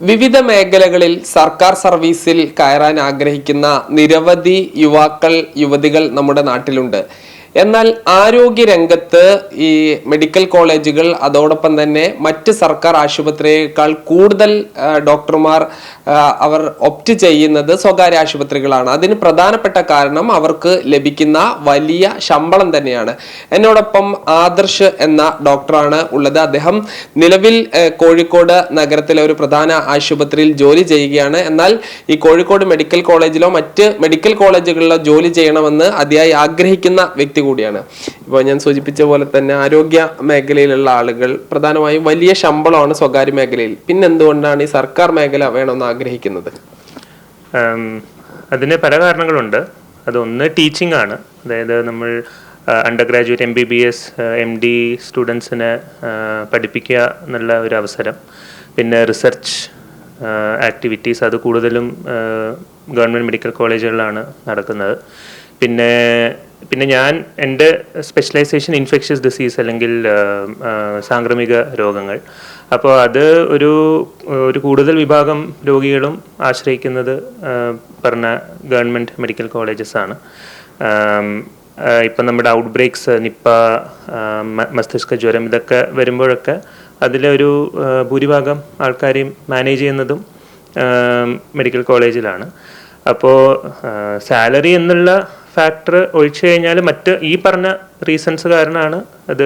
വിവിധ മേഖലകളിൽ സർക്കാർ സർവീസിൽ കയറാൻ ആഗ്രഹിക്കുന്ന നിരവധി യുവാക്കൾ യുവതികൾ നമ്മുടെ നാട്ടിലുണ്ട്. എന്നാൽ ആരോഗ്യ രംഗത്ത് ഈ മെഡിക്കൽ കോളേജുകൾ അതോടൊപ്പം തന്നെ മറ്റ് സർക്കാർ ആശുപത്രിയേക്കാൾ കൂടുതൽ ഡോക്ടർമാർ അവർ ഒപ്റ്റ് ചെയ്യുന്നത് സ്വകാര്യ ആശുപത്രികളാണ്. അതിന് പ്രധാനപ്പെട്ട കാരണം അവർക്ക് ലഭിക്കുന്ന വലിയ ശമ്പളം തന്നെയാണ്. എന്നോടൊപ്പം ആദർശ് എന്ന ഡോക്ടറാണ് ഉള്ളത്. അദ്ദേഹം നിലവിൽ കോഴിക്കോട് നഗരത്തിലെ ഒരു പ്രധാന ആശുപത്രിയിൽ ജോലി ചെയ്യുകയാണ്. എന്നാൽ ഈ കോഴിക്കോട് മെഡിക്കൽ കോളേജിലോ മറ്റ് മെഡിക്കൽ കോളേജുകളിലോ ജോലി ചെയ്യണമെന്ന് അതിയായി ആഗ്രഹിക്കുന്ന വ്യക്തി കൂടിയാണ്. ഇപ്പോൾ ഞാൻ സൂചിപ്പിച്ച പോലെ തന്നെ ആരോഗ്യ മേഖലയിലുള്ള ആളുകൾ പ്രധാനമായും വലിയ ശമ്പളമാണ് സ്വകാര്യ മേഖലയിൽ. പിന്നെ എന്തുകൊണ്ടാണ് ഈ സർക്കാർ മേഖല വേണമെന്ന് ആഗ്രഹിക്കുന്നത്? അതിന് പല കാരണങ്ങളുണ്ട്. അതൊന്ന് ടീച്ചിങ് ആണ്. അതായത് നമ്മൾ അണ്ടർ ഗ്രാജുവേറ്റ് MBBS MD സ്റ്റുഡൻസിനെ പഠിപ്പിക്കുക എന്നുള്ള ഒരു അവസരം. പിന്നെ റിസർച്ച് ആക്ടിവിറ്റീസ് അത് കൂടുതലും ഗവൺമെൻറ് മെഡിക്കൽ കോളേജുകളിലാണ് നടക്കുന്നത്. പിന്നെ ഞാൻ എൻ്റെ സ്പെഷ്യലൈസേഷൻ ഇൻഫെക്ഷ്യസ് ഡിസീസ് അല്ലെങ്കിൽ സാംക്രമിക രോഗങ്ങൾ. അപ്പോൾ അത് ഒരു കൂടുതൽ വിഭാഗം രോഗികളും ആശ്രയിക്കുന്നത് പറഞ്ഞ ഗവൺമെൻറ് മെഡിക്കൽ കോളേജസ് ആണ്. ഇപ്പം നമ്മുടെ ഔട്ട് ബ്രേക്സ്, നിപ്പ, മസ്തിഷ്ക ജ്വരം ഇതൊക്കെ വരുമ്പോഴൊക്കെ അതിലൊരു ഭൂരിഭാഗം ആൾക്കാരെയും മാനേജ് ചെയ്യുന്നതും മെഡിക്കൽ കോളേജിലാണ്. അപ്പോൾ സാലറി എന്നുള്ള ഫാക്ടർ ഒഴിച്ചു കഴിഞ്ഞാൽ മറ്റ് ഈ പറഞ്ഞ റീസൺസ് കാരണമാണ് അത്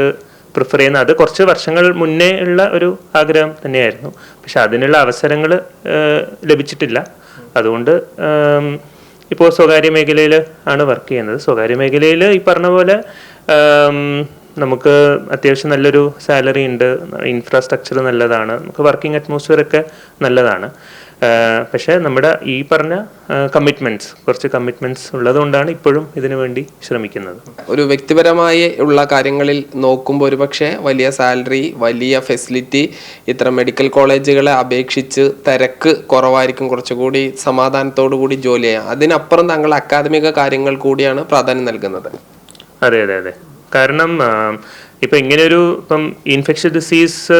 പ്രിഫർ ചെയ്യുന്നത്. അത് കുറച്ച് വർഷങ്ങൾ മുന്നേ ഉള്ള ഒരു ആഗ്രഹം തന്നെയായിരുന്നു. പക്ഷെ അതിനുള്ള അവസരങ്ങൾ ലഭിച്ചിട്ടില്ല. അതുകൊണ്ട് ഇപ്പോൾ സ്വകാര്യ മേഖലയിൽ ആണ് വർക്ക് ചെയ്യുന്നത്. സ്വകാര്യ മേഖലയിൽ ഈ പറഞ്ഞ പോലെ നമുക്ക് അത്യാവശ്യം നല്ലൊരു സാലറി ഉണ്ട്, ഇൻഫ്രാസ്ട്രക്ചർ നല്ലതാണ്, നമുക്ക് വർക്കിംഗ് അറ്റ്മോസ്ഫിയർ ഒക്കെ നല്ലതാണ്. പക്ഷേ നമ്മുടെ ഈ പറഞ്ഞ കുറച്ച് കമ്മിറ്റ്മെന്റ്സ് ഉള്ളതുകൊണ്ടാണ് ഇപ്പോഴും ഇതിനു വേണ്ടി ശ്രമിക്കുന്നത്. ഒരു വ്യക്തിപരമായി ഉള്ള കാര്യങ്ങളിൽ നോക്കുമ്പോൾ ഒരുപക്ഷെ വലിയ സാലറി, വലിയ ഫെസിലിറ്റി ഇത്തരം മെഡിക്കൽ കോളേജുകളെ അപേക്ഷിച്ച് തിരക്ക് കുറവായിരിക്കും, കുറച്ചുകൂടി സമാധാനത്തോടു കൂടി ജോലി ചെയ്യാം. അതിനപ്പുറം താങ്കൾ അക്കാദമിക കാര്യങ്ങൾ കൂടിയാണ് പ്രാധാന്യം നൽകുന്നത്. അതെ അതെ അതെ കാരണം ഇപ്പം ഇപ്പം ഇൻഫെക്ഷ്യസ് ഡിസീസ്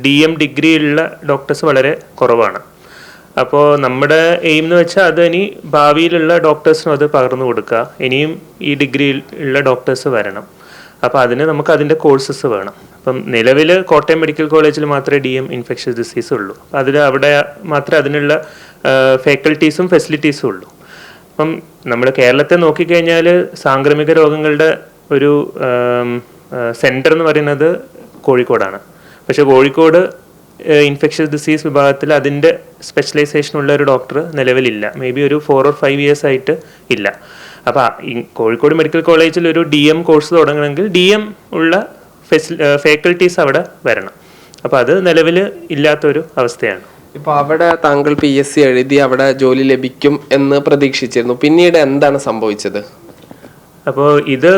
DM ഡിഗ്രി ഉള്ള ഡോക്ടേഴ്സ് വളരെ കുറവാണ്. അപ്പോൾ നമ്മുടെ എയിം എന്ന് വെച്ചാൽ അത് ഇനി ഭാവിയിലുള്ള ഡോക്ടേഴ്സിനും അത് പകർന്നു കൊടുക്കുക. ഇനിയും ഈ ഡിഗ്രിയിൽ ഉള്ള ഡോക്ടേഴ്സ് വരണം. അപ്പോൾ അതിന് നമുക്ക് അതിൻ്റെ കോഴ്സസ് വേണം. അപ്പം നിലവിൽ കോട്ടയം മെഡിക്കൽ കോളേജിൽ മാത്രമേ DM ഇൻഫെക്ഷ്യസ് ഡിസീസ് ഉള്ളൂ. അവിടെ മാത്രമേ അതിനുള്ള ഫാക്കൽറ്റീസും ഫെസിലിറ്റീസും ഉള്ളൂ. അപ്പം നമ്മൾ കേരളത്തെ നോക്കിക്കഴിഞ്ഞാൽ സാംക്രമിക രോഗങ്ങളുടെ ഒരു സെൻറ്റർ എന്ന് പറയുന്നത് കോഴിക്കോടാണ്. പക്ഷേ കോഴിക്കോട് ഇൻഫെക്ഷ്യസ് ഡിസീസ് വിഭാഗത്തിൽ അതിൻ്റെ സ്പെഷ്യലൈസേഷൻ ഉള്ള ഒരു ഡോക്ടർ നിലവിലില്ല. മേ ബി ഒരു 4 or 5 years ആയിട്ട് ഇല്ല. അപ്പോൾ കോഴിക്കോട് മെഡിക്കൽ കോളേജിൽ ഒരു DM കോഴ്സ് തുടങ്ങണമെങ്കിൽ DM ഉള്ള ഫാക്കൽറ്റീസ് അവിടെ വരണം. അപ്പോൾ അത് നിലവിൽ ഇല്ലാത്തൊരു അവസ്ഥയാണ്. ഇപ്പോൾ അവിടെ താങ്കൾ PSC എഴുതി അവിടെ ജോലി ലഭിക്കും എന്ന് പ്രതീക്ഷിച്ചിരുന്നു. പിന്നീട് എന്താണ് സംഭവിച്ചത്? അപ്പോൾ ഇത്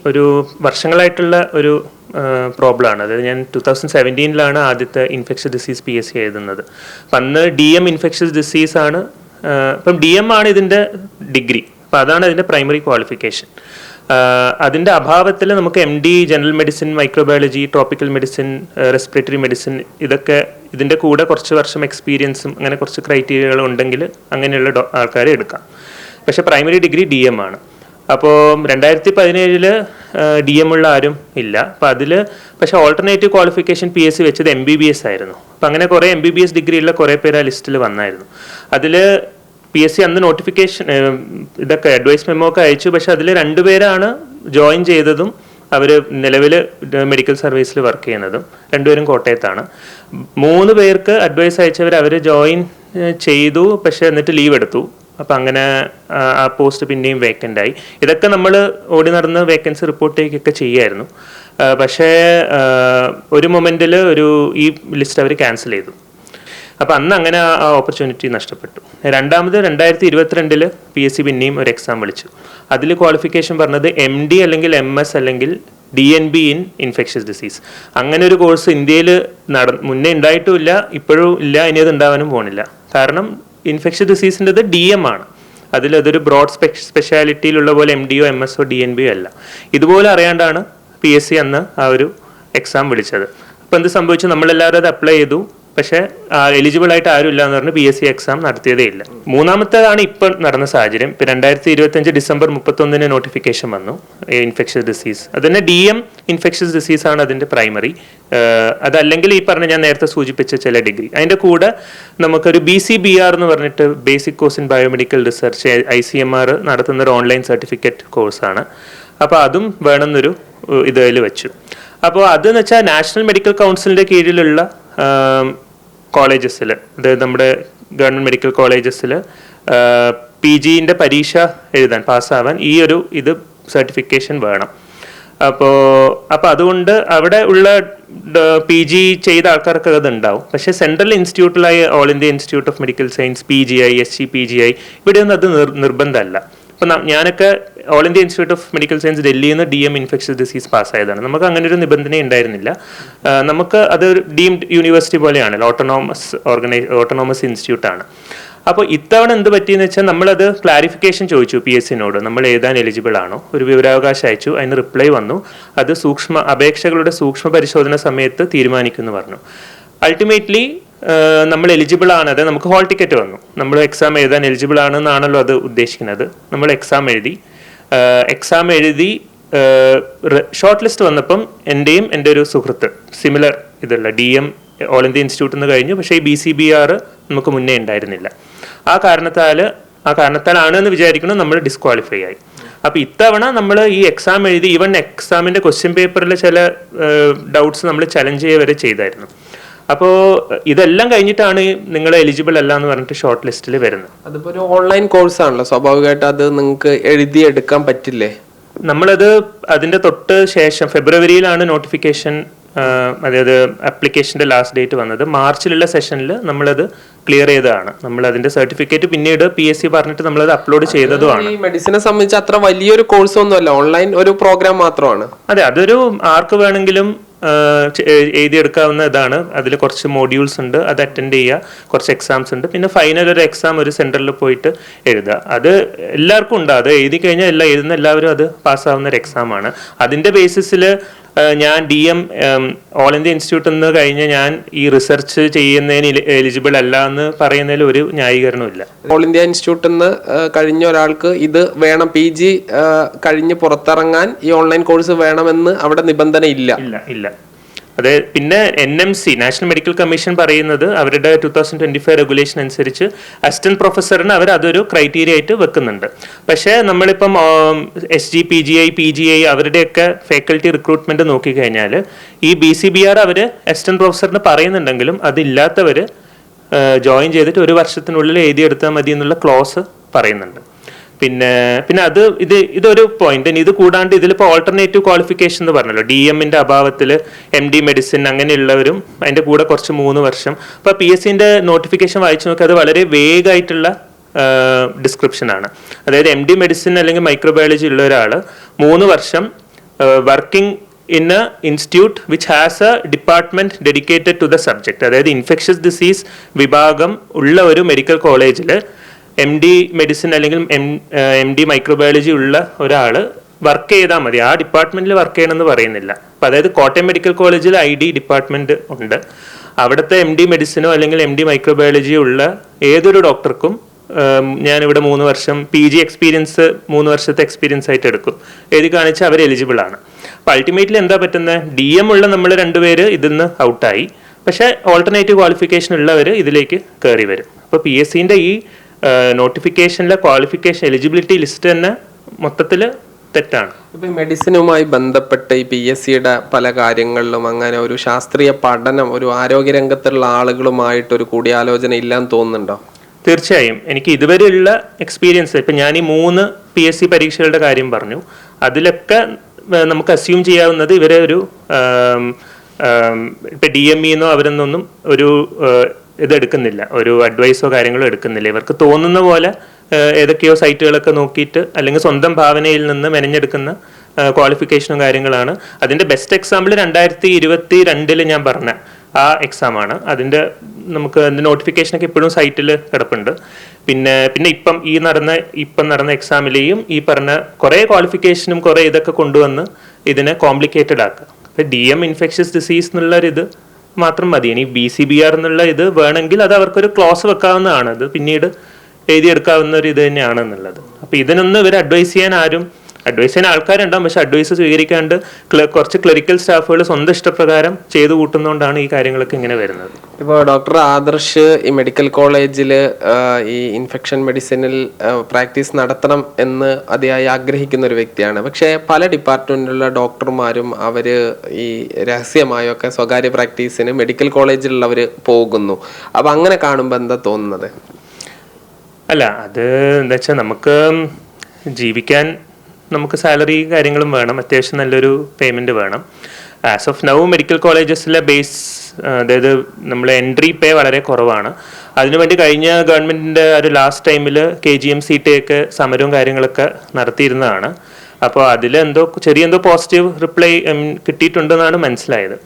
ഒരു വർഷങ്ങളായിട്ടുള്ള ഒരു പ്രോബ്ലമാണ്. അതായത് ഞാൻ 2017 ആദ്യത്തെ ഇൻഫെക്ഷ്യസ് ഡിസീസ് PSC എഴുതുന്നത്. അപ്പം അന്ന് DM ഇൻഫെക്ഷ്യസ് ഡിസീസ് ആണ്. ഇപ്പം DM ആണ് ഇതിൻ്റെ ഡിഗ്രി. അപ്പം അതാണ് അതിൻ്റെ പ്രൈമറി ക്വാളിഫിക്കേഷൻ. അതിൻ്റെ അഭാവത്തിൽ നമുക്ക് MD general medicine, microbiology, tropical medicine, respiratory medicine ഇതൊക്കെ ഇതിൻ്റെ കൂടെ കുറച്ച് വർഷം എക്സ്പീരിയൻസും അങ്ങനെ കുറച്ച് ക്രൈറ്റീരിയകൾ ഉണ്ടെങ്കിൽ അങ്ങനെയുള്ള ആൾക്കാരെ എടുക്കാം. പക്ഷേ പ്രൈമറി ഡിഗ്രി DM ആണ്. അപ്പോൾ 2017 DM ഉള്ള ആരും ഇല്ല. അപ്പോൾ പക്ഷേ ഓൾട്ടർനേറ്റീവ് ക്വാളിഫിക്കേഷൻ PSC വെച്ചത് MBBS ആയിരുന്നു. അപ്പം അങ്ങനെ കുറേ MBBS ഡിഗ്രി ഉള്ള കുറേ പേര് ആ ലിസ്റ്റിൽ വന്നായിരുന്നു. അതിൽ PSC അന്ന് നോട്ടിഫിക്കേഷൻ ഇതൊക്കെ അഡ്വൈസ് മെമ്മോ ഒക്കെ അയച്ചു. പക്ഷെ അതിൽ 2 പേരാണ് ജോയിൻ ചെയ്തതും അവർ നിലവിൽ മെഡിക്കൽ സർവീസിൽ വർക്ക് ചെയ്യുന്നതും. 2 പേരും കോട്ടയത്താണ്. 3 പേർക്ക് അഡ്വൈസ് അവർ ജോയിൻ ചെയ്തു, പക്ഷെ എന്നിട്ട് ലീവ് എടുത്തു. അപ്പം അങ്ങനെ ആ പോസ്റ്റ് പിന്നെയും വേക്കൻ്റ് ആയി. ഇതൊക്കെ നമ്മൾ ഓടി നടന്ന് വേക്കൻസി റിപ്പോർട്ട് ചെയ്യുകയൊക്കെ ചെയ്യുമായിരുന്നു. പക്ഷേ ഒരു മൊമെൻറ്റിൽ ഈ ലിസ്റ്റ് അവർ ക്യാൻസൽ ചെയ്തു. അപ്പം അന്ന് അങ്ങനെ ആ ഓപ്പർച്യൂണിറ്റി നഷ്ടപ്പെട്ടു. രണ്ടാമത് 2022 PSC പിന്നെയും ഒരു എക്സാം വിളിച്ചു. അതിൽ ക്വാളിഫിക്കേഷൻ പറഞ്ഞത് MD അല്ലെങ്കിൽ MS അല്ലെങ്കിൽ DNB ഇൻ ഇൻഫെക്ഷ്യസ് ഡിസീസ്. അങ്ങനെ ഒരു കോഴ്സ് ഇന്ത്യയിൽ മുന്നേ ഉണ്ടായിട്ടുമില്ല, ഇപ്പോഴും ഇല്ല, ഇനി അത് ഉണ്ടാവാനും പോകുന്നില്ല. കാരണം ഇൻഫെക്ഷ്യസ് ഡിസീസിൻ്റെത് DM ആണ്. അതൊരു ബ്രോഡ് സ്പെഷ്യാലിറ്റിയിലുള്ള പോലെ MDയോ MSO DNBയോ അല്ല. ഇതുപോലെ അറിയാണ്ടാണ് PSC അന്ന് ആ ഒരു എക്സാം വിളിച്ചത്. അപ്പോൾ എന്ത് സംഭവിച്ചു? നമ്മളെല്ലാവരും അത് അപ്ലൈ ചെയ്തു. പക്ഷേ എലിജിബിൾ ആയിട്ട് ആരും ഇല്ല എന്ന് പറഞ്ഞ് PSC എക്സാം നടത്തിയതേ ഇല്ല. മൂന്നാമത്തേതാണ് ഇപ്പം നടന്ന സാഹചര്യം. ഇപ്പം 2025 ഡിസംബർ 31 നോട്ടിഫിക്കേഷൻ വന്നു ഇൻഫെക്ഷസ് ഡിസീസ്. അതുതന്നെ DM ഇൻഫെക്ഷസ് ഡിസീസ് ആണ് അതിൻ്റെ പ്രൈമറി. അതല്ലെങ്കിൽ ഈ പറഞ്ഞ ഞാൻ നേരത്തെ സൂചിപ്പിച്ച ചില ഡിഗ്രി. അതിൻ്റെ കൂടെ നമുക്കൊരു BCBR എന്ന് പറഞ്ഞിട്ട് basic course in biomedical research ICMR നടത്തുന്ന ഒരു ഓൺലൈൻ സർട്ടിഫിക്കറ്റ് കോഴ്സാണ്. അപ്പോൾ അതും വേണമെന്നൊരു ഇതിൽ വെച്ചു. അപ്പോൾ അതെന്ന് വെച്ചാൽ നാഷണൽ മെഡിക്കൽ കൗൺസിലിൻ്റെ കീഴിലുള്ള കോളേജസിൽ, അതായത് നമ്മുടെ ഗവൺമെൻറ് മെഡിക്കൽ കോളേജസിൽ PGൻ്റെ പരീക്ഷ എഴുതാൻ പാസ്സാവാൻ ഈ ഒരു ഇത് സർട്ടിഫിക്കേഷൻ വേണം. അപ്പോൾ അതുകൊണ്ട് അവിടെ ഉള്ള PG ചെയ്ത ആൾക്കാർക്ക് അത് ഉണ്ടാവും. പക്ഷേ സെൻട്രൽ ഇൻസ്റ്റിറ്റ്യൂട്ടിലായ all India institute of medical science PGI SGPGI ഇവിടെയൊന്നും അത് നിർബന്ധമല്ല. അപ്പോൾ ഞാനൊക്കെ all India institute of medical science ഡൽഹിയിൽ നിന്ന് DM ഇൻഫെക്ഷസ് ഡിസീസ് പാസ്സായതാണ്. നമുക്ക് അങ്ങനെ ഒരു നിബന്ധന ഉണ്ടായിരുന്നില്ല. നമുക്ക് അത് ഡീംഡ് യൂണിവേഴ്സിറ്റി പോലെയാണ്, ഓട്ടോണോമസ് ഇൻസ്റ്റിറ്റ്യൂട്ടാണ്. അപ്പോൾ ഇത്തവണ എന്ത് പറ്റിയെന്ന് വെച്ചാൽ നമ്മളത് ക്ലാരിഫിക്കേഷൻ ചോദിച്ചു PSCനോട്, നമ്മൾ എഴുതാൻ എലിജിബിൾ ആണോ, ഒരു വിവരാവകാശം അയച്ചു, അതിന് റിപ്ലൈ വന്നു. അത് അപേക്ഷകളുടെ സൂക്ഷ്മ പരിശോധന സമയത്ത് തീരുമാനിക്കുമെന്ന് പറഞ്ഞു. അൾട്ടിമേറ്റ്ലി നമ്മൾ എലിജിബിൾ ആണ്, അത് നമുക്ക് ഹോൾ ടിക്കറ്റ് വന്നു. നമ്മൾ എക്സാം എഴുതാൻ എലിജിബിൾ ആണെന്നാണല്ലോ അത് ഉദ്ദേശിക്കുന്നത്. നമ്മൾ എക്സാം എഴുതി ഷോർട്ട് ലിസ്റ്റ് വന്നപ്പം എൻ്റെ ഒരു സുഹൃത്ത് സിമിലർ ഇതുള്ള DM ഓൾ ഇന്ത്യ ഇൻസ്റ്റിറ്റ്യൂട്ടിൽ നിന്ന് കഴിഞ്ഞു. പക്ഷേ ഈ BCBR നമുക്ക് മുന്നേ ഉണ്ടായിരുന്നില്ല. ആ കാരണത്താലാണ് എന്ന് വിചാരിക്കുന്നു നമ്മൾ ഡിസ്ക്വാളിഫൈ ആയി. അപ്പോൾ ഇത്തവണ നമ്മൾ ഈ എക്സാം എഴുതി, ഈവൻ എക്സാമിൻ്റെ ക്വസ്റ്റ്യൻ പേപ്പറിൽ ചില ഡൗട്ട്സ് നമ്മൾ ചലഞ്ച് ചെയ്യുക വരെ ചെയ്തായിരുന്നു. അപ്പോൾ ഇതെല്ലാം കഴിഞ്ഞിട്ടാണ് നിങ്ങൾ എലിജിബിൾ അല്ല എന്ന് പറഞ്ഞിട്ട് ഷോർട്ട് ലിസ്റ്റിൽ വരുന്നത്. അതിപ്പോൾ ഒരു ഓൺലൈൻ കോഴ്സ് ആണല്ലോ, സ്വാഭാവികമായിട്ട് അത് നിങ്ങൾക്ക് എഴുതിയെടുക്കാൻ പറ്റില്ലേ? നമ്മളത് അതിൻ്റെ തൊട്ട് ശേഷം ഫെബ്രുവരിയിലാണ് നോട്ടിഫിക്കേഷൻ, അതായത് ആപ്ലിക്കേഷൻ്റെ ലാസ്റ്റ് ഡേറ്റ് വന്നത്. മാർച്ചിലുള്ള സെഷനിൽ നമ്മളത് ക്ലിയർ ചെയ്തതാണ്. നമ്മൾ അതിൻ്റെ സർട്ടിഫിക്കറ്റ് പിന്നീട് PSC പറഞ്ഞിട്ട് നമ്മളത് അപ്ലോഡ് ചെയ്തതുമാണ്. ഈ മെഡിസിനെ സംബന്ധിച്ച് അത്ര വലിയൊരു കോഴ്സ് ഒന്നുമല്ല, ഓൺലൈൻ ഒരു പ്രോഗ്രാം മാത്രമാണ്. അതെ, അതൊരു ആർക്ക് വേണമെങ്കിലും എഴുതിയെടുക്കാവുന്ന ഇതാണ്. അതിൽ കുറച്ച് മോഡ്യൂൾസ് ഉണ്ട്, അത് അറ്റൻഡ് ചെയ്യുക, കുറച്ച് എക്സാംസ് ഉണ്ട്, പിന്നെ ഫൈനൽ ഒരു എക്സാം ഒരു സെൻറ്ററിൽ പോയിട്ട് എഴുതുക. അത് എല്ലാവർക്കും ഉണ്ട്. അത് എഴുതി കഴിഞ്ഞാൽ എഴുതുന്ന എല്ലാവരും അത് പാസ്സാവുന്ന ഒരു എക്സാമാണ്. അതിൻ്റെ ബേസിസിൽ ഞാൻ DM ഓൾ ഇന്ത്യ ഇൻസ്റ്റിറ്റ്യൂട്ടിൽ നിന്ന് കഴിഞ്ഞ് ഞാൻ ഈ റിസർച്ച് ചെയ്യുന്നതിന് എലിജിബിൾ അല്ല എന്ന് പറയുന്നതിൽ ഒരു ന്യായീകരണമില്ല. ഓൾ ഇന്ത്യ ഇൻസ്റ്റിറ്റ്യൂട്ടിൽ നിന്ന് കഴിഞ്ഞ ഒരാൾക്ക് ഇത് വേണം, PG കഴിഞ്ഞ് പുറത്തിറങ്ങാൻ ഈ ഓൺലൈൻ കോഴ്സ് വേണമെന്ന് അവിടെ നിബന്ധന ഇല്ല. അതെ, പിന്നെ NMC നാഷണൽ മെഡിക്കൽ കമ്മീഷൻ പറയുന്നത് അവരുടെ 2025 റെഗുലേഷൻ അനുസരിച്ച് അസിസ്റ്റന്റ് പ്രൊഫസറിന് അവർ അതൊരു ക്രൈറ്റീരിയ ആയിട്ട് വെക്കുന്നുണ്ട്. പക്ഷേ നമ്മളിപ്പം SGPGI PGI അവരുടെയൊക്കെ ഫാക്കൽറ്റി റിക്രൂട്ട്മെന്റ് നോക്കിക്കഴിഞ്ഞാൽ ഈ BCBR അവർ അസിസ്റ്റന്റ് പ്രൊഫസറിന് പറയുന്നുണ്ടെങ്കിലും അതില്ലാത്തവർ ജോയിൻ ചെയ്തിട്ട് 1 വർഷത്തിനുള്ളിൽ എഴുതിയെടുത്താൽ മതി എന്നുള്ള ക്ലോസ് പറയുന്നുണ്ട്. പിന്നെ ഇതൊരു പോയിന്റ്. ഇത് കൂടാണ്ട് ഇതിലിപ്പോൾ ഓൾട്ടർനേറ്റീവ് ക്വാളിഫിക്കേഷൻ എന്ന് പറഞ്ഞല്ലോ, DM-ന്റെ അഭാവത്തിൽ MD മെഡിസിൻ അങ്ങനെയുള്ളവരും അതിൻ്റെ കൂടെ കുറച്ച് 3 വർഷം. അപ്പോൾ PSCൻ്റെ നോട്ടിഫിക്കേഷൻ വായിച്ചു നോക്കി, അത് വളരെ വേഗമായിട്ടുള്ള ഡിസ്ക്രിപ്ഷനാണ്. അതായത് MD മെഡിസിൻ അല്ലെങ്കിൽ മൈക്രോബയോളജി ഉള്ള ഒരാൾ 3 വർഷം working in a institute which has a department dedicated to the subject, അതായത് ഇൻഫെക്ഷസ് ഡിസീസ് വിഭാഗം ഉള്ള ഒരു മെഡിക്കൽ കോളേജിൽ MD മെഡിസിൻ അല്ലെങ്കിൽ MD മൈക്രോബയോളജി ഉള്ള ഒരാൾ വർക്ക് ചെയ്താൽ മതി. ആ ഡിപ്പാർട്ട്മെന്റിൽ വർക്ക് ചെയ്യണമെന്ന് പറയുന്നില്ല. അപ്പോൾ അതായത് കോട്ടയം മെഡിക്കൽ കോളേജിൽ ID ഡിപ്പാർട്ട്മെന്റ് ഉണ്ട്. അവിടുത്തെ MD മെഡിസിനോ അല്ലെങ്കിൽ MD മൈക്രോബയോളജിയോ ഉള്ള ഏതൊരു ഡോക്ടർക്കും ഞാനിവിടെ 3 വർഷം PG എക്സ്പീരിയൻസ് 3 വർഷത്തെ എക്സ്പീരിയൻസ് ആയിട്ട് എടുക്കും, എഴുതി കാണിച്ചാൽ അവർ എലിജിബിൾ ആണ്. അപ്പോൾ അൾട്ടിമേറ്റ്ലി എന്താ പറ്റുന്നത്, DM ഉള്ള നമ്മൾ 2 പേര് ഇതിൽ നിന്ന് ഔട്ടായി. പക്ഷേ ഓൾട്ടർനേറ്റീവ് ക്വാളിഫിക്കേഷൻ ഉള്ളവർ ഇതിലേക്ക് കയറി വരും. അപ്പോൾ PSCൻ്റെ ഈ നോട്ടിഫിക്കേഷനിലെ ക്വാളിഫിക്കേഷൻ എലിജിബിലിറ്റി ലിസ്റ്റ് തന്നെ മൊത്തത്തിൽ തെറ്റാണ്. ഇപ്പം മെഡിസിനുമായി ബന്ധപ്പെട്ട് ഈ PSCയുടെ പല കാര്യങ്ങളിലും അങ്ങനെ ഒരു ശാസ്ത്രീയ പഠനം ഒരു ആരോഗ്യരംഗത്തുള്ള ആളുകളുമായിട്ടൊരു കൂടിയാലോചന ഇല്ലാന്ന് തോന്നുന്നുണ്ടോ? തീർച്ചയായും. എനിക്ക് ഇതുവരെയുള്ള എക്സ്പീരിയൻസ്, ഇപ്പം ഞാൻ ഈ 3 PSC പരീക്ഷകളുടെ കാര്യം പറഞ്ഞു, അതിലൊക്കെ നമുക്ക് അസ്യൂം ചെയ്യാവുന്നത് ഇവരെ ഒരു ഇപ്പം DME-എന്നോ അവരെന്നൊന്നും ഒരു ഇതെടുക്കുന്നില്ല, ഒരു അഡ്വൈസോ കാര്യങ്ങളോ എടുക്കുന്നില്ല. ഇവർക്ക് തോന്നുന്ന പോലെ ഏതൊക്കെയോ സൈറ്റുകളൊക്കെ നോക്കിയിട്ട് അല്ലെങ്കിൽ സ്വന്തം ഭാവനയിൽ നിന്ന് മെനഞ്ഞെടുക്കുന്ന ക്വാളിഫിക്കേഷനും കാര്യങ്ങളാണ്. അതിൻ്റെ ബെസ്റ്റ് എക്സാമ്പിൾ 2022 ഞാൻ പറഞ്ഞ ആ എക്സാമാണ്. അതിൻ്റെ നോട്ടിഫിക്കേഷനൊക്കെ ഇപ്പോഴും സൈറ്റിൽ കിടപ്പുണ്ട്. പിന്നെ ഇപ്പം നടന്ന എക്സാമിലെയും ഈ പറഞ്ഞ കുറേ ക്വാളിഫിക്കേഷനും കുറേ ഇതൊക്കെ കൊണ്ടുവന്ന് ഇതിനെ കോംപ്ലിക്കേറ്റഡ് ആക്കുക. ഇപ്പം DM ഇൻഫെക്ഷസ് ഡിസീസ് എന്നുള്ളൊരിത് മാത്രം മതി. ഇനി BCBR എന്നുള്ള ഇത് വേണമെങ്കിൽ അത് അവർക്കൊരു ക്ലോസ് വെക്കാവുന്നതാണ്, അത് പിന്നീട് എഴുതിയെടുക്കാവുന്ന ഒരു ഇത് തന്നെയാണ് എന്നുള്ളത്. അപ്പോൾ ഇതിനൊന്നും ഇവർ അഡ്വൈസ് ചെയ്യാൻ ആൾക്കാരുണ്ടാവും, പക്ഷെ അഡ്വൈസ് സ്വീകരിക്കാണ്ട് കുറച്ച് ക്ലറിക്കൽ സ്റ്റാഫുകൾ സ്വന്തം ഇഷ്ടപ്രകാരം ചെയ്തു കൂട്ടുന്നതുകൊണ്ടാണ് ഈ കാര്യങ്ങളൊക്കെ ഇങ്ങനെ വരുന്നത്. ഇപ്പോൾ ഡോക്ടർ ആദർശ് ഈ മെഡിക്കൽ കോളേജിൽ ഈ ഇൻഫെക്ഷൻ മെഡിസിനിൽ പ്രാക്ടീസ് നടത്തണം എന്ന് അതിയായി ആഗ്രഹിക്കുന്ന ഒരു വ്യക്തിയാണ്. പക്ഷേ പല ഡിപ്പാർട്ട്മെന്റിലുള്ള ഡോക്ടർമാരും അവർ ഈ രഹസ്യമായൊക്കെ സ്വകാര്യ പ്രാക്ടീസിന് മെഡിക്കൽ കോളേജിലുള്ളവർ പോകുന്നു. അപ്പം അങ്ങനെ കാണുമ്പോൾ എന്താ തോന്നുന്നത്? അല്ല, അത് എന്താ വെച്ചാൽ നമുക്ക് ജീവിക്കാൻ നമുക്ക് സാലറി കാര്യങ്ങളും വേണം, അത്യാവശ്യം നല്ലൊരു പേയ്മെൻറ്റ് വേണം. ആസ് ഓഫ് നൗ മെഡിക്കൽ കോളേജസിലെ ബേസ്, അതായത് നമ്മൾ എൻട്രി പേ വളരെ കുറവാണ്. അതിനുവേണ്ടി കഴിഞ്ഞ ഗവൺമെൻറ്റിൻ്റെ ഒരു ലാസ്റ്റ് ടൈമിൽ KGM-CT ഒക്കെ സമരവും കാര്യങ്ങളൊക്കെ നടത്തിയിരുന്നതാണ്. അപ്പോൾ അതിൽ ചെറിയ പോസിറ്റീവ് റിപ്ലൈ കിട്ടിയിട്ടുണ്ടെന്നാണ് മനസ്സിലായത്.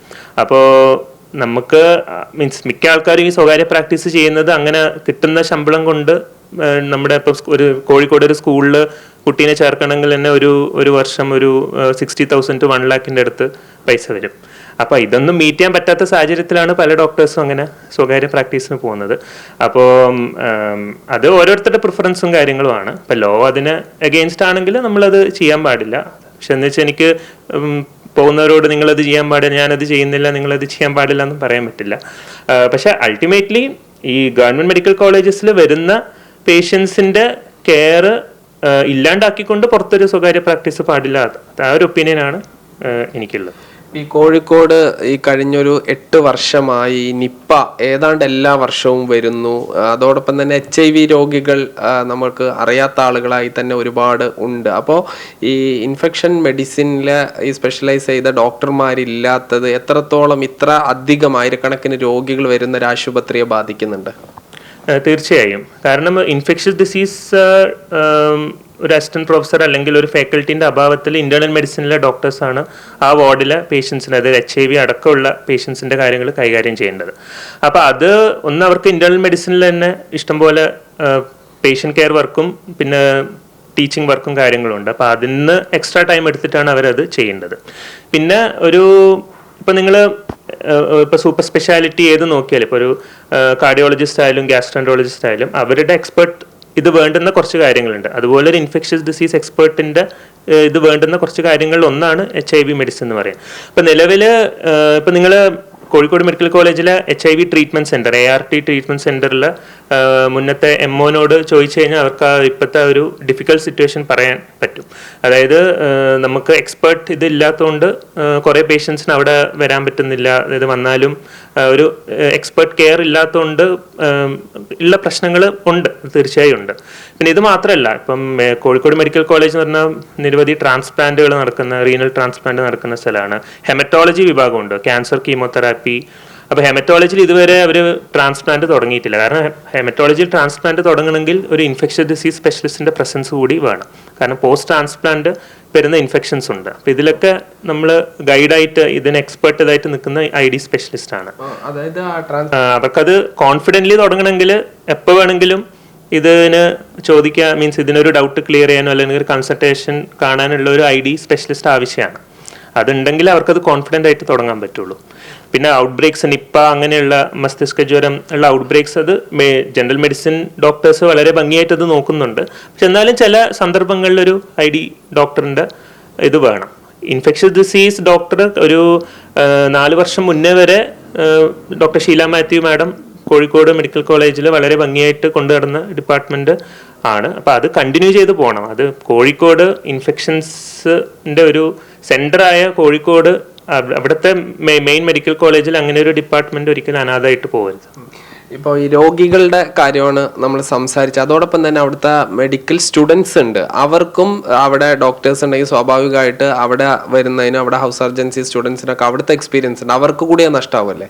അപ്പോൾ നമുക്ക് മിക്ക ആൾക്കാരും ഈ സ്വകാര്യ പ്രാക്ടീസ് ചെയ്യുന്നത് അങ്ങനെ കിട്ടുന്ന ശമ്പളം കൊണ്ട് നമ്മുടെ ഇപ്പോൾ ഒരു കോഴിക്കോട് ഒരു സ്കൂളിൽ കുട്ടീനെ ചേർക്കണമെങ്കിൽ തന്നെ ഒരു വർഷം ഒരു 60,000 to 1 lakh അടുത്ത് പൈസ വരും. അപ്പോൾ ഇതൊന്നും മീറ്റ് ചെയ്യാൻ പറ്റാത്ത സാഹചര്യത്തിലാണ് പല ഡോക്ടേഴ്സും അങ്ങനെ സ്വകാര്യ പ്രാക്ടീസിന് പോകുന്നത്. അപ്പോൾ അത് ഓരോരുത്തരുടെ പ്രിഫറൻസും കാര്യങ്ങളുമാണ്. ഇപ്പോൾ ലോ അതിന് അഗെയിൻസ്റ്റ് ആണെങ്കിൽ നമ്മളത് ചെയ്യാൻ പാടില്ല. പക്ഷെ എന്ന് വെച്ചാൽ എനിക്ക് പോകുന്നവരോട് നിങ്ങളത് ചെയ്യാൻ പാടില്ല, ഞാനത് ചെയ്യുന്നില്ല, നിങ്ങളത് ചെയ്യാൻ പാടില്ല എന്നും പറയാൻ പറ്റില്ല. പക്ഷെ അൾട്ടിമേറ്റ്ലി ഈ ഗവൺമെൻറ് മെഡിക്കൽ കോളേജസിൽ വരുന്ന പേഷ്യൻസിൻ്റെ കെയർ ഇല്ലാണ്ടാക്കിക്കൊണ്ട് പുറത്തൊരു സ്വകാര്യ പ്രാക്ടീസ് പാടില്ല. ആ ഒരു ഒപ്പീനിയനാണ് എനിക്കുള്ളത്. ഈ കോഴിക്കോട് ഈ കഴിഞ്ഞൊരു 8 വർഷമായി നിപ്പ ഏതാണ്ട് എല്ലാ വർഷവും വരുന്നു. അതോടൊപ്പം തന്നെ HIV രോഗികൾ നമ്മൾക്ക് അറിയാത്ത ആളുകളായി തന്നെ ഒരുപാട് ഉണ്ട്. അപ്പോൾ ഈ ഇൻഫെക്ഷൻ മെഡിസിനിലെ ഈ സ്പെഷ്യലൈസ് ചെയ്ത ഡോക്ടർമാരില്ലാത്തത് എത്രത്തോളം ഇത്ര അധികം ആയിരക്കണക്കിന് രോഗികൾ വരുന്ന ഒരു ആശുപത്രിയെ ബാധിക്കുന്നുണ്ട്? തീർച്ചയായും. കാരണം ഇൻഫെക്ഷ്യസ് ഡിസീസ് ഒരു അസിസ്റ്റന്റ് പ്രൊഫസർ അല്ലെങ്കിൽ ഒരു ഫാക്കൽറ്റിൻ്റെ അഭാവത്തിൽ ഇന്റേണൽ മെഡിസിനിലെ ഡോക്ടേഴ്സാണ് ആ വാർഡിലെ പേഷ്യൻസിന്, അതായത് HIV അടക്കമുള്ള പേഷ്യൻസിൻ്റെ കാര്യങ്ങൾ കൈകാര്യം ചെയ്യേണ്ടത്. അപ്പോൾ അത് അവർക്ക് ഇന്റേണൽ മെഡിസിനിൽ തന്നെ ഇഷ്ടംപോലെ പേഷ്യൻ്റ് കെയർ വർക്കും പിന്നെ ടീച്ചിങ് വർക്കും കാര്യങ്ങളുണ്ട്. അപ്പോൾ അതിന് എക്സ്ട്രാ ടൈം എടുത്തിട്ടാണ് അവരത് ചെയ്യേണ്ടത്. പിന്നെ ഇപ്പം നിങ്ങൾ ഇപ്പോൾ സൂപ്പർ സ്പെഷ്യാലിറ്റി ഏത് നോക്കിയാലും, ഇപ്പോൾ ഒരു കാർഡിയോളജിസ്റ്റ് ആയാലും ഗ്യാസ്ട്രോൻട്രോളജിസ്റ്റ് ആയാലും അവരുടെ എക്സ്പെർട്ട് ഇത് വേണ്ടുന്ന കുറച്ച് കാര്യങ്ങളുണ്ട്. അതുപോലെ ഒരു ഇൻഫെക്ഷ്യസ് ഡിസീസ് എക്സ്പേർട്ടിൻ്റെ ഇത് വേണ്ടുന്ന കുറച്ച് കാര്യങ്ങളിൽ ഒന്നാണ് HIV മെഡിസിൻ എന്ന് പറയുന്നത്. അപ്പോൾ നിലവിൽ ഇപ്പം നിങ്ങൾ കോഴിക്കോട് മെഡിക്കൽ കോളേജിലെ HIV treatment centre, ART treatment സെൻറ്ററിൽ മുന്നത്തെ MOനോട് ചോദിച്ചു കഴിഞ്ഞാൽ അവർക്ക് ഇപ്പോഴത്തെ ഒരു ഡിഫിക്കൽട്ട് സിറ്റുവേഷൻ പറയാൻ പറ്റും. അതായത് നമുക്ക് എക്സ്പേർട്ട് ഇത് ഇല്ലാത്തതുകൊണ്ട് കുറേ പേഷ്യൻസിന് അവിടെ വരാൻ പറ്റുന്നില്ല. അതായത് വന്നാലും ഒരു എക്സ്പേർട്ട് കെയർ ഇല്ലാത്തതുകൊണ്ട് ഉള്ള പ്രശ്നങ്ങൾ ഉണ്ട്, തീർച്ചയായും ഉണ്ട്. പിന്നെ ഇത് മാത്രമല്ല, ഇപ്പം കോഴിക്കോട് മെഡിക്കൽ കോളേജ് എന്ന് പറഞ്ഞാൽ നിരവധി ട്രാൻസ്പ്ലാന്റുകൾ നടക്കുന്ന, റീനൽ ട്രാൻസ്പ്ലാന്റ് നടക്കുന്ന സ്ഥലമാണ്. ഹെമറ്റോളജി വിഭാഗമുണ്ട്, ക്യാൻസർ കീമോതെറാപ്പി. അപ്പോൾ ഹെമറ്റോളജിയിൽ ഇതുവരെ അവർ ട്രാൻസ്പ്ലാന്റ് തുടങ്ങിയിട്ടില്ല. കാരണം ഹെമറ്റോളജിയിൽ ട്രാൻസ്പ്ലാന്റ് തുടങ്ങണമെങ്കിൽ ഒരു ഇൻഫെക്ഷ്യസ് ഡിസീസ് സ്പെഷ്യലിസ്റ്റിന്റെ പ്രസൻസ് കൂടി വേണം. കാരണം പോസ്റ്റ് ട്രാൻസ്പ്ലാന്റ് വരുന്ന ഇൻഫെക്ഷൻസ് ഉണ്ട്. അപ്പോൾ ഇതിലൊക്കെ നമ്മൾ ഗൈഡായിട്ട് ഇതിന് എക്സ്പെർട്ട് ഇതായിട്ട് നിൽക്കുന്ന ID സ്പെഷ്യലിസ്റ്റ് ആണ്. അവർക്കത് കോൺഫിഡൻ്റ്ലി തുടങ്ങണമെങ്കിൽ എപ്പോൾ വേണമെങ്കിലും ഇതിന് ചോദിക്കാൻ, മീൻസ് ഇതിനൊരു ഡൗട്ട് ക്ലിയർ ചെയ്യാനോ അല്ലെങ്കിൽ ഒരു കൺസൾട്ടേഷൻ കാണാനുള്ള ഒരു ID സ്പെഷ്യലിസ്റ്റ് ആവശ്യമാണ്. അതുണ്ടെങ്കിൽ അവർക്കത് കോൺഫിഡൻ്റ് ആയിട്ട് തുടങ്ങാൻ പറ്റുള്ളൂ. പിന്നെ ഔട്ട് ബ്രേക്സ്, നിപ്പ അങ്ങനെയുള്ള മസ്തിഷ്ക ജ്വരം ഉള്ള ഔട്ട് ബ്രേക്സ് അത് ജനറൽ മെഡിസിൻ ഡോക്ടേഴ്സ് വളരെ ഭംഗിയായിട്ട് അത് നോക്കുന്നുണ്ട്. പക്ഷെ എന്നാലും ചില സന്ദർഭങ്ങളിലൊരു ID ഡോക്ടറിൻ്റെ ഇത് വേണം. ഇൻഫെക്ഷ്യസ് ഡിസീസ് ഡോക്ടർ ഒരു 4 വർഷം മുന്നേ വരെ doctor Sheela Mathew madam Kozhikode medical കോളേജിൽ വളരെ ഭംഗിയായിട്ട് കൊണ്ടുനടന്ന ഡിപ്പാർട്ട്മെൻറ്റ് ആണ്. അപ്പോൾ അത് കണ്ടിന്യൂ ചെയ്ത് പോകണം. അത് കോഴിക്കോട് ഇൻഫെക്ഷൻസിൻ്റെ ഒരു സെൻ്ററായ കോഴിക്കോട് അവിടുത്തെ മെയിൻ മെഡിക്കൽ കോളേജിൽ അങ്ങനെ ഒരു ഡിപ്പാർട്ട്മെന്റ് ഒരിക്കലും അനാഥമായിട്ട് പോകരുത്. ഇപ്പോൾ ഈ രോഗികളുടെ കാര്യമാണ് നമ്മൾ സംസാരിച്ചത്. അതോടൊപ്പം തന്നെ അവിടുത്തെ മെഡിക്കൽ സ്റ്റുഡൻസ് ഉണ്ട്, അവർക്കും അവിടെ ഡോക്ടേഴ്സ് ഉണ്ടെങ്കിൽ സ്വാഭാവികമായിട്ട് അവിടെ വരുന്നതിനും അവിടെ ഹൗസ് സർജൻസി സ്റ്റുഡൻസിനൊക്കെ അവിടുത്തെ എക്സ്പീരിയൻസ് ഉണ്ട്, അവർക്ക് കൂടി നഷ്ടമാവുമല്ലേ?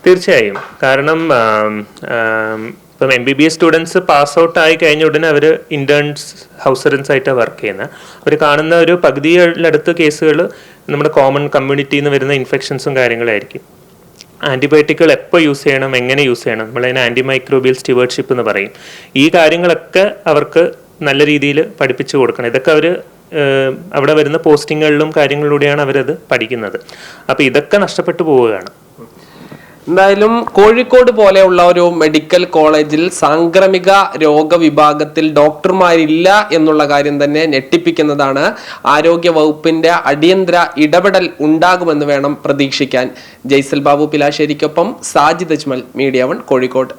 തീർച്ചയായും. കാരണം ഇപ്പം MBBS സ്റ്റുഡൻസ് പാസ് ഔട്ട് ആയി കഴിഞ്ഞ ഉടനെ അവർ ഇന്റേൺസ് ഹൗസ് സർജൻസ് ആയിട്ടാണ് വർക്ക് ചെയ്യുന്നത്. അവർ കാണുന്ന ഒരു പകുതിയിലടുത്ത് കേസുകൾ നമ്മുടെ കോമൺ കമ്മ്യൂണിറ്റിയിൽ നിന്ന് വരുന്ന ഇൻഫെക്ഷൻസും കാര്യങ്ങളായിരിക്കും. ആൻറ്റിബയോട്ടിക്കുകൾ എപ്പോൾ യൂസ് ചെയ്യണം, എങ്ങനെ യൂസ് ചെയ്യണം, നമ്മളതിന് ആൻറ്റിമൈക്രോബിയൽ സ്റ്റിവേർഡ്ഷിപ്പ് എന്ന് പറയും. ഈ കാര്യങ്ങളൊക്കെ അവർക്ക് നല്ല രീതിയിൽ പഠിപ്പിച്ചു കൊടുക്കണം. ഇതൊക്കെ അവർ അവിടെ വരുന്ന പോസ്റ്റിങ്ങുകളിലും കാര്യങ്ങളിലൂടെയാണ് അവരത് പഠിക്കുന്നത്. അപ്പോൾ ഇതൊക്കെ നഷ്ടപ്പെട്ടു പോവുകയാണ്. എന്തായാലും കോഴിക്കോട് പോലെയുള്ള ഒരു മെഡിക്കൽ കോളേജിൽ സാംക്രമിക രോഗവിഭാഗത്തിൽ ഡോക്ടർമാരില്ല എന്നുള്ള കാര്യം തന്നെ ഞെട്ടിപ്പിക്കുന്നതാണ്. ആരോഗ്യ വകുപ്പിന്റെ അടിയന്തര ഇടപെടൽ ഉണ്ടാകുമെന്ന് വേണം പ്രതീക്ഷിക്കാൻ. ജയ്സൽ ബാബു പിലാശ്ശേരിക്കൊപ്പം സാജിദ് അജ്മൽ, മീഡിയ 1 കോഴിക്കോട്.